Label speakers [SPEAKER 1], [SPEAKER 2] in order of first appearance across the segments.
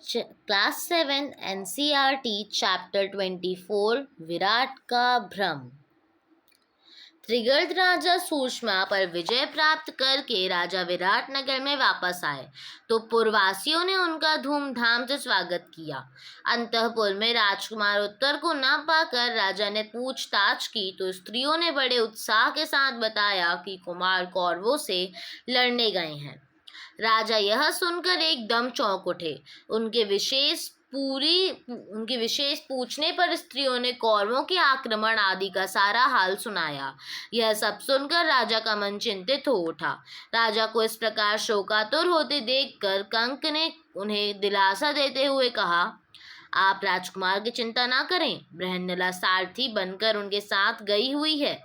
[SPEAKER 1] Class 7 NCERT chapter 24 Virat का भ्रम। त्रिगर्त राजा सूषमा पर विजय प्राप्त करके राजा विराट नगर में वापस आए तो पुरवासियों ने उनका धूमधाम से स्वागत किया। अंतःपुर में राजकुमार उत्तर को न पाकर राजा ने पूछताछ की तो स्त्रियों ने बड़े उत्साह के साथ बताया कि कुमार कौरवों से लड़ने गए हैं। राजा यह सुनकर एकदम चौंक उठे। उनके विशेष पूछने पर स्त्रियों ने कौरवों के आक्रमण आदि का सारा हाल सुनाया। यह सब सुनकर राजा का मन चिंतित हो उठा। राजा को इस प्रकार शोकातुर होते देखकर कंक ने उन्हें दिलासा देते हुए कहा, आप राजकुमार की चिंता ना करें, बृहन्नला सारथी बनकर उनके साथ गई हुई है।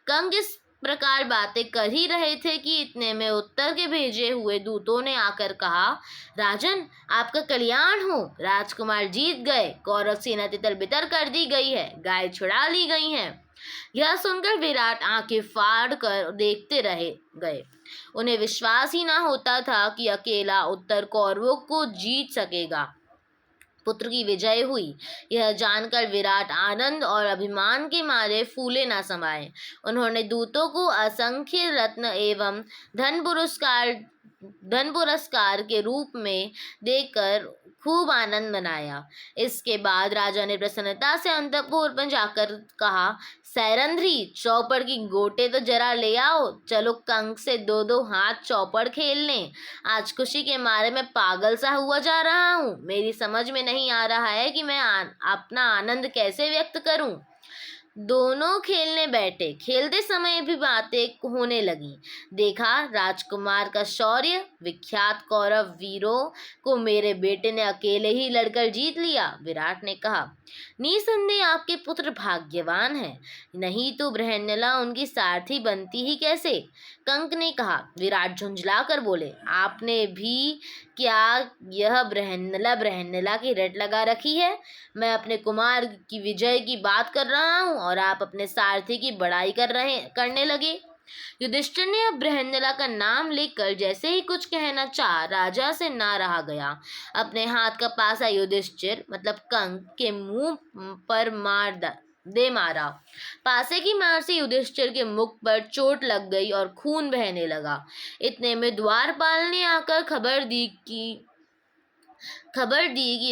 [SPEAKER 1] कंक इस प्रकार बातें कर ही रहे थे कि इतने में उत्तर के भेजे हुए दूतों ने आकर कहा, राजन, आपका कल्याण हो, राजकुमार जीत गए, कौरव सेना तितर बितर कर दी गई है, गाय छुड़ा ली गई हैं। यह सुनकर विराट आंखें फाड़ कर देखते रह गए। उन्हें विश्वास ही ना होता था कि अकेला उत्तर कौरवों को जीत सकेगा। पुत्र की विजय हुई, यह जानकर विराट आनंद और अभिमान के मारे फूले न समाये। उन्होंने दूतों को असंख्य रत्न एवं धन पुरस्कार के रूप में देकर खूब आनंद मनाया। इसके बाद राजा ने प्रसन्नता से अंतःपुर में जाकर कहा, सैरंध्री, चौपड़ की गोटे तो जरा ले आओ, चलो कंक से दो दो हाथ चौपड़ खेल लें। आज खुशी के मारे मैं पागल सा हुआ जा रहा हूँ। मेरी समझ में नहीं आ रहा है कि मैं अपना आनंद कैसे व्यक्त करूँ। दोनों खेलने बैठे। खेलते समय भी बातें होने लगी। देखा, राजकुमार का शौर्य, विख्यात कौरव वीरों को मेरे बेटे ने अकेले ही लड़कर जीत लिया। विराट ने कहा, निसंदेह आपके पुत्र भाग्यवान हैं, नहीं तो बृहन्नला उनकी सारथी बनती ही कैसे। कंक ने कहा। विराट झुंझला कर बोले, आपने भी क्या यह बृहन्नला की रट लगा रखी है। मैं अपने कुमार की विजय की बात कर रहा हूँ और आप अपने सारथी की बड़ाई करने लगे। युधिष्ठिर ने अब बृहन्नला का नाम लेकर जैसे ही कुछ कहना चाहा, राजा से ना रहा गया। अपने हाथ का पासा युधिष्ठिर मतलब कंक के मुंह पर मारा। पासे की मार से युधिष्ठिर के मुख पर चोट लग गई और खून बहने लगा। इतने में द्वारपाल ने आकर खबर दी कि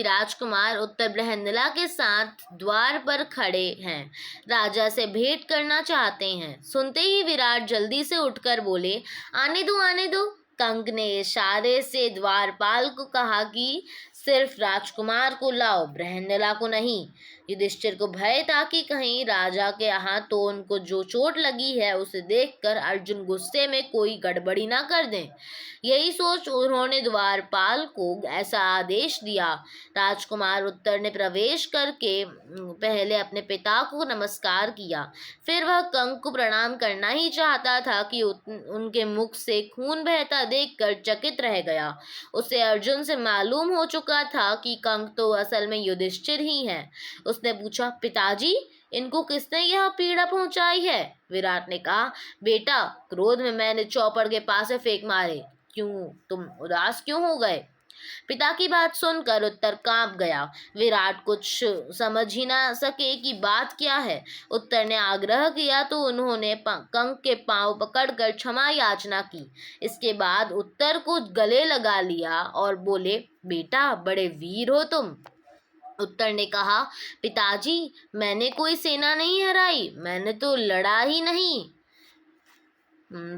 [SPEAKER 1] राजकुमार उत्तर बृहन्नला के साथ द्वार पर खड़े हैं, राजा से भेंट करना चाहते हैं। सुनते ही विराट जल्दी से उठकर बोले, आने दो आने दो। कंक ने इशारे से द्वारपाल को कहा कि सिर्फ राजकुमार को लाओ, बृहन्नला को नहीं। युधिष्ठिर को भय था कि कहीं राजा के यहाँ तो उनको जो चोट लगी है उसे देखकर अर्जुन गुस्से में कोई गड़बड़ी ना कर दें। यही सोच उन्होंने द्वारपाल को ऐसा आदेश दिया। राजकुमार उत्तर ने प्रवेश करके पहले अपने पिता को नमस्कार किया, फिर वह कंक को प्रणाम करना ही चाहता था कि उनके मुख से खून बहता देखकर चकित रह गया। उसे अर्जुन से मालूम हो चुका था कि कंक तो असल में युधिष्ठिर ही है। उसने पूछा, पिताजी, इनको किसने यह पीड़ा पहुंचाई है। विराट ने कहा, बेटा, क्रोध में मैंने चौपड़ के पास से फेंक मारे। क्यों, तुम उदास क्यों हो गए। पिता की बात सुनकर उत्तर कांप गया। विराट कुछ समझ ही ना सके कि बात क्या है। उत्तर ने आग्रह किया तो उन्होंने कंक के पांव पकड़कर क्षमा याचना की। इसके बाद उत्तर को गले लगा लिया और बोले, बेटा, बड़े वीर हो तुम। उत्तर ने कहा, पिताजी, मैंने कोई सेना नहीं हराई, मैंने तो लड़ा ही नहीं।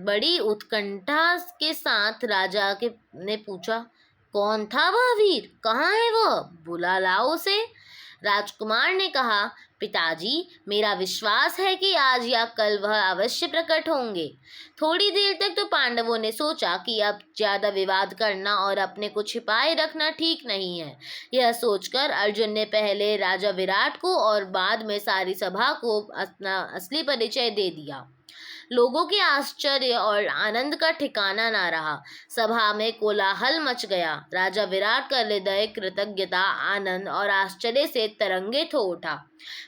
[SPEAKER 1] बड़ी उत्कंठा के साथ राजा ने पूछा, कौन था वह वीर, कहाँ है वह, बुला लाओ उसे। राजकुमार ने कहा, पिताजी, मेरा विश्वास है कि आज या कल वह अवश्य प्रकट होंगे। थोड़ी देर तक तो पांडवों ने सोचा कि अब ज्यादा विवाद करना और अपने को छिपाए रखना ठीक नहीं है। यह सोचकर अर्जुन ने पहले राजा विराट को और बाद में सारी सभा को अपना असली परिचय दे दिया। लोगों के आश्चर्य और आनंद का ठिकाना ना रहा। सभा में कोलाहल मच गया। राजा विराट का हृदय कृतज्ञता, आनंद और आश्चर्य से तरंगित हो उठा।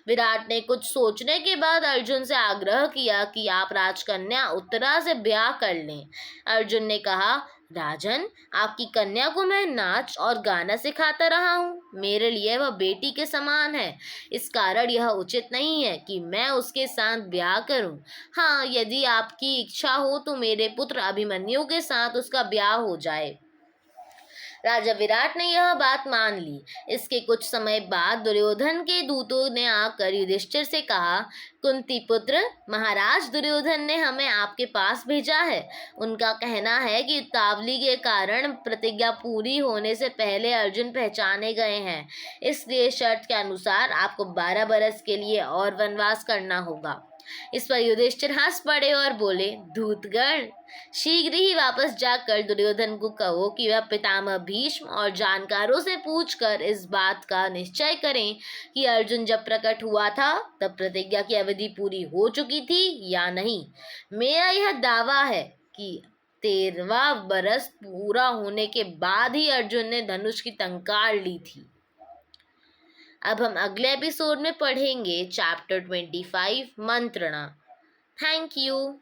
[SPEAKER 1] विराट ने कुछ सोचने के बाद अर्जुन से आग्रह किया कि आप राजकन्या उत्तरा से ब्याह कर लें। अर्जुन ने कहा, राजन, आपकी कन्या को मैं नाच और गाना सिखाता रहा हूँ। मेरे लिए वह बेटी के समान है। इस कारण यह उचित नहीं है कि मैं उसके साथ ब्याह करूँ। हाँ, यदि आपकी इच्छा हो तो मेरे पुत्र अभिमन्यु के साथ उसका ब्याह हो जाए। राजा विराट ने यह बात मान ली। इसके कुछ समय बाद दुर्योधन के दूतों ने आकर युधिष्ठिर से कहा, कुंती पुत्र, महाराज दुर्योधन ने हमें आपके पास भेजा है। उनका कहना है कि उतावली के कारण प्रतिज्ञा पूरी होने से पहले अर्जुन पहचाने गए हैं। इसलिए शर्त के अनुसार आपको 12 बरस के लिए और वनवास करना होगा। इस पर युधिष्ठिर हंस पड़े और बोले, दूतगण, शीघ्र ही वापस जाकर दुर्योधन को कहो कि वह पितामह भीष्म और जानकारों से पूछकर इस बात का निश्चय करें कि अर्जुन जब प्रकट हुआ था तब प्रतिज्ञा की अवधि पूरी हो चुकी थी या नहीं। मेरा यह दावा है कि 13वां बरस पूरा होने के बाद ही अर्जुन ने धनुष की टंकार ली थी। अब हम अगले एपिसोड में पढ़ेंगे चैप्टर 25 मंत्रणा। Thank you.